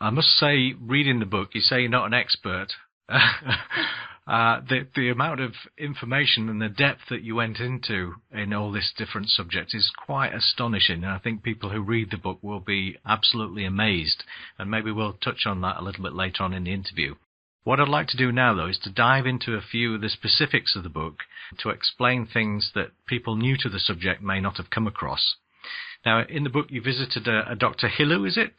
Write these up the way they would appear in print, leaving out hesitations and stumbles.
I must say, reading the book, you say you're not an expert. The amount of information and the depth that you went into in all this different subjects is quite astonishing. And I think people who read the book will be absolutely amazed. And maybe we'll touch on that a little bit later on in the interview. What I'd like to do now, though, is to dive into a few of the specifics of the book to explain things that people new to the subject may not have come across. Now, in the book, you visited a Dr. Hilu, is it,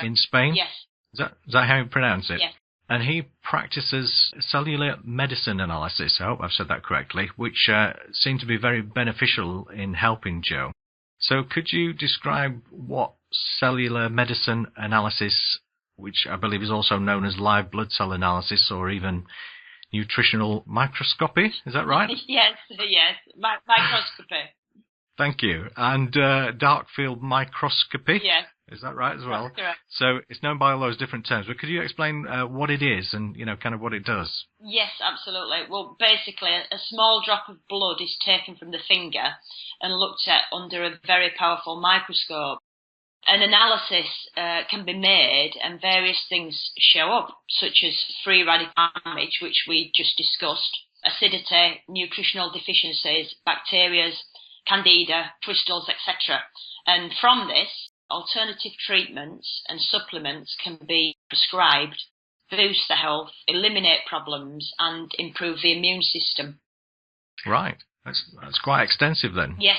in Spain? Yes. Is that how you pronounce it? Yes. And he practices cellular medicine analysis, I hope I've said that correctly, which seemed to be very beneficial in helping Joe. So could you describe what cellular medicine analysis, which I believe is also known as live blood cell analysis or even nutritional microscopy, is that right? Yes, microscopy. Thank you. And dark field microscopy? Yes. Is that right as well? That's correct. So it's known by all those different terms, but could you explain what it is and, kind of what it does? Yes, absolutely. Well, basically, a small drop of blood is taken from the finger and looked at under a very powerful microscope. An analysis can be made and various things show up, such as free radical damage, which we just discussed, acidity, nutritional deficiencies, bacteria, candida, crystals, etc. And from this, alternative treatments and supplements can be prescribed, boost the health, eliminate problems, and improve the immune system. Right. That's quite extensive then. Yes.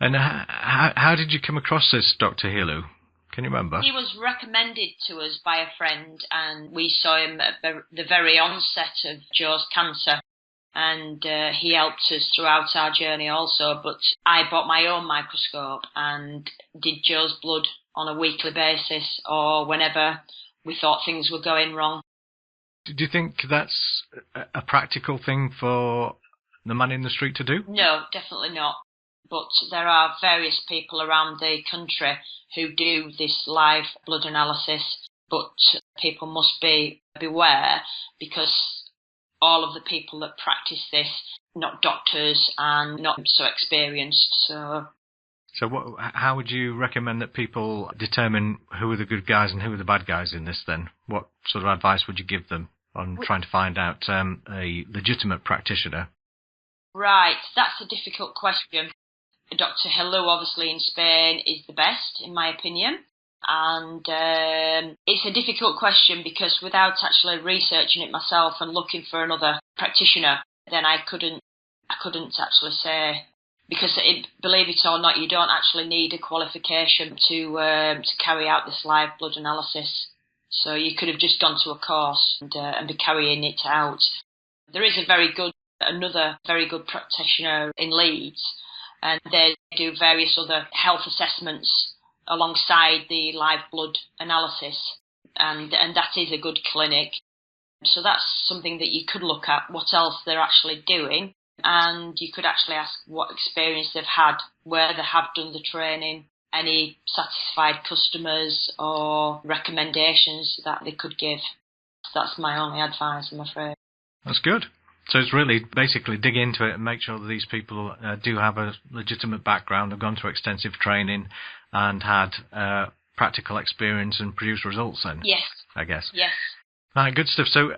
And how did you come across this, Dr. Hilu? Can you remember? He was recommended to us by a friend, and we saw him at the very onset of Joe's cancer. And he helped us throughout our journey also, but I bought my own microscope and did Joe's blood on a weekly basis or whenever we thought things were going wrong. Do you think that's a practical thing for the man in the street to do? No, definitely not. But there are various people around the country who do this live blood analysis, but people must beware because all of the people that practice this, not doctors and not so experienced. So how would you recommend that people determine who are the good guys and who are the bad guys in this then? What sort of advice would you give them on trying to find out a legitimate practitioner? Right, that's a difficult question. Dr. Hilu, obviously in Spain, is the best, in my opinion. And it's a difficult question because without actually researching it myself and looking for another practitioner, then I couldn't actually say, because believe it or not, you don't actually need a qualification to carry out this live blood analysis. So you could have just gone to a course and be carrying it out. There is another very good practitioner in Leeds, and they do various other health assessments alongside the live blood analysis, and that is a good clinic. So that's something that you could look at, what else they're actually doing, and you could actually ask what experience they've had, where they have done the training, any satisfied customers or recommendations that they could give. That's my only advice, I'm afraid. That's good. So it's really basically dig into it and make sure that these people do have a legitimate background, have gone through extensive training and had practical experience and produced results then. Yes. I guess. Yes. Right, good stuff. So